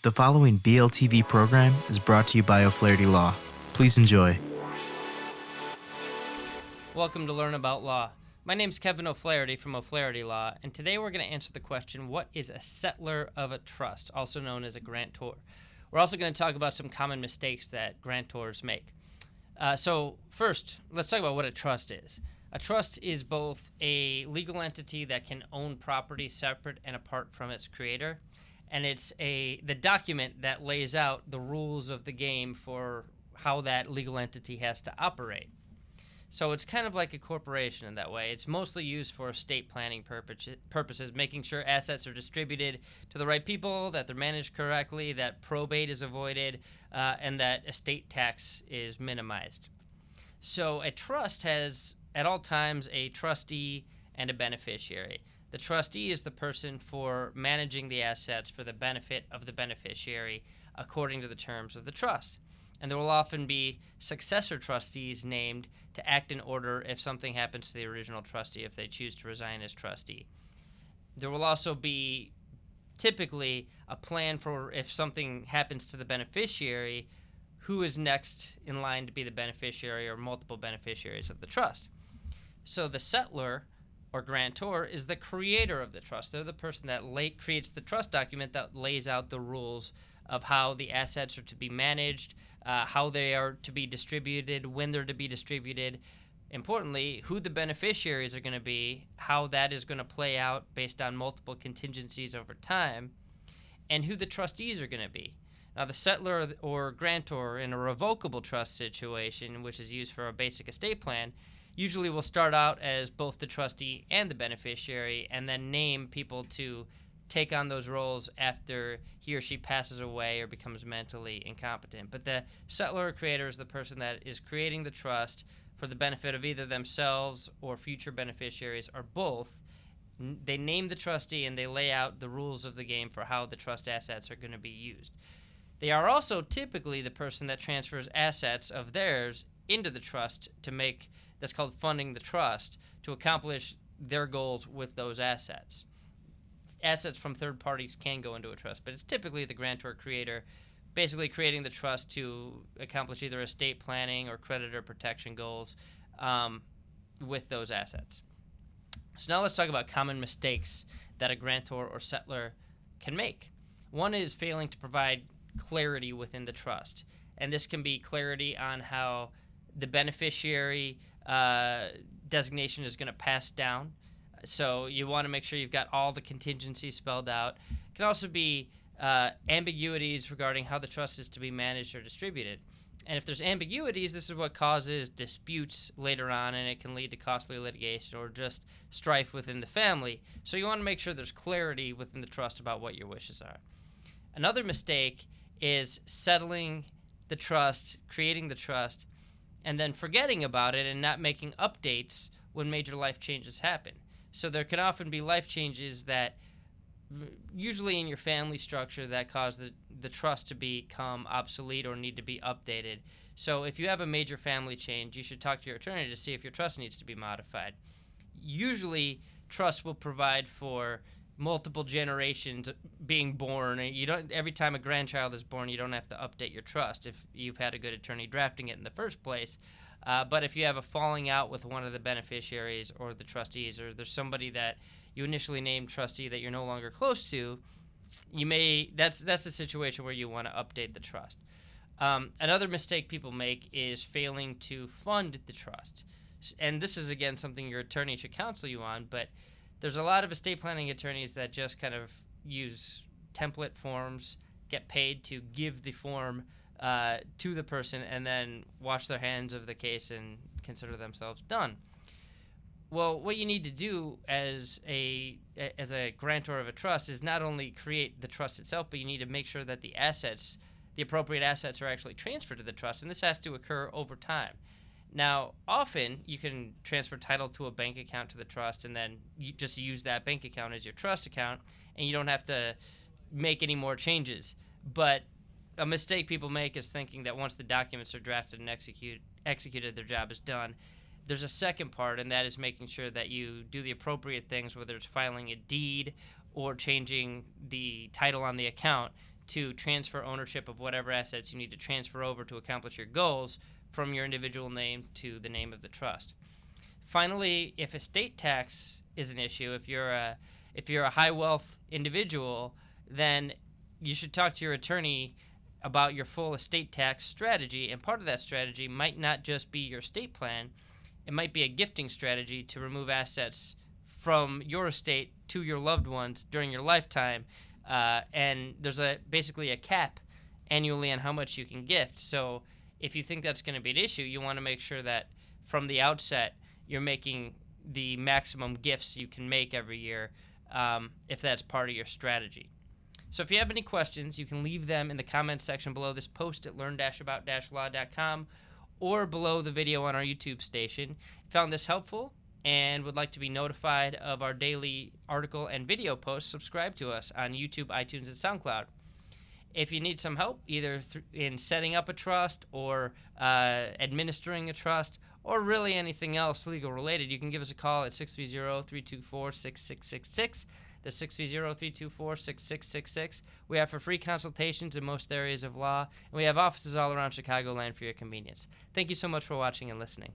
The following BLTV program is brought to you by O'Flaherty Law. Please enjoy. Welcome to Learn About Law. My name is Kevin O'Flaherty from O'Flaherty Law, and today we're going to answer the question, what is a settlor of a trust, also known as a grantor? We're also going to talk about some common mistakes that grantors make. So first, let's talk about what a trust is. A trust is both a legal entity that can own property separate and apart from its creator, and it's the document that lays out the rules of the game for how that legal entity has to operate. So it's kind of like a corporation in that way. It's mostly used for estate planning purposes, making sure assets are distributed to the right people, that they're managed correctly, that probate is avoided, and that estate tax is minimized. So a trust has, at all times, a trustee and a beneficiary. The trustee is the person for managing the assets for the benefit of the beneficiary according to the terms of the trust. And there will often be successor trustees named to act in order if something happens to the original trustee, if they choose to resign as trustee. There will also be typically a plan for if something happens to the beneficiary, who is next in line to be the beneficiary or multiple beneficiaries of the trust. So the settlor or grantor is the creator of the trust. They're the person that creates the trust document that lays out the rules of how the assets are to be managed, how they are to be distributed, when they're to be distributed. Importantly, who the beneficiaries are going to be, how that is going to play out based on multiple contingencies over time, and who the trustees are going to be. Now, the settlor or grantor in a revocable trust situation, which is used for a basic estate plan, usually will start out as both the trustee and the beneficiary and then name people to take on those roles after he or she passes away or becomes mentally incompetent. But the settlor or creator is the person that is creating the trust for the benefit of either themselves or future beneficiaries or both. They name the trustee and they lay out the rules of the game for how the trust assets are going to be used. They are also typically the person that transfers assets of theirs into the trust to make, that's called funding the trust, to accomplish their goals with those assets. Assets from third parties can go into a trust, but it's typically the grantor creator basically creating the trust to accomplish either estate planning or creditor protection goals with those assets. So now let's talk about common mistakes that a grantor or settlor can make. One is failing to provide clarity within the trust, and this can be clarity on how the beneficiary designation is going to pass down. So you want to make sure you've got all the contingencies spelled out. It can also be ambiguities regarding how the trust is to be managed or distributed. And if there's ambiguities, this is what causes disputes later on, and it can lead to costly litigation or just strife within the family. So you want to make sure there's clarity within the trust about what your wishes are. Another mistake is settling the trust, creating the trust, and then forgetting about it and not making updates when major life changes happen. So there can often be life changes that usually in your family structure that cause the trust to become obsolete or need to be updated. So if you have a major family change, you should talk to your attorney to see if your trust needs to be modified. Usually, trust will provide for multiple generations being born. You don't, every time a grandchild is born, you don't have to update your trust if you've had a good attorney drafting it in the first place. But if you have a falling out with one of the beneficiaries or the trustees, or there's somebody that you initially named trustee that you're no longer close to, that's the situation where you want to update the trust. Another mistake people make is failing to fund the trust. And this is, again, something your attorney should counsel you on, but there's a lot of estate planning attorneys that just kind of use template forms, get paid to give the form to the person, and then wash their hands of the case and consider themselves done. Well, what you need to do as a grantor of a trust is not only create the trust itself, but you need to make sure that the appropriate assets are actually transferred to the trust, and this has to occur over time. Now, often you can transfer title to a bank account to the trust and then you just use that bank account as your trust account, and you don't have to make any more changes. But a mistake people make is thinking that once the documents are drafted and executed, their job is done. There's a second part, and that is making sure that you do the appropriate things, whether it's filing a deed or changing the title on the account, to transfer ownership of whatever assets you need to transfer over to accomplish your goals from your individual name to the name of the trust. Finally, if estate tax is an issue, if you're a high wealth individual, then you should talk to your attorney about your full estate tax strategy, and part of that strategy might not just be your estate plan. It might be a gifting strategy to remove assets from your estate to your loved ones during your lifetime, and there's basically a cap annually on how much you can gift. So if you think that's going to be an issue, you want to make sure that from the outset you're making the maximum gifts you can make every year, if that's part of your strategy. So if you have any questions, you can leave them in the comments section below this post at learn-about-law.com or below the video on our YouTube station. If you found this helpful and would like to be notified of our daily article and video posts, subscribe to us on YouTube, iTunes, and SoundCloud. If you need some help, either in setting up a trust or administering a trust, or really anything else legal related, you can give us a call at 630-324-6666. That's 630-324-6666. We offer free consultations in most areas of law, and we have offices all around Chicagoland for your convenience. Thank you so much for watching and listening.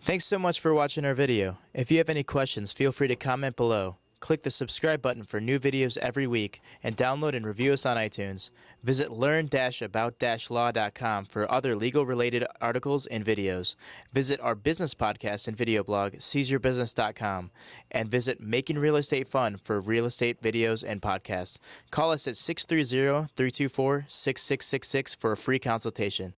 Thanks so much for watching our video. If you have any questions, feel free to comment below. Click the subscribe button for new videos every week, and download and review us on iTunes. Visit learn-about-law.com for other legal-related articles and videos. Visit our business podcast and video blog, seizeyourbusiness.com, and visit Making Real Estate Fun for real estate videos and podcasts. Call us at 630-324-6666 for a free consultation.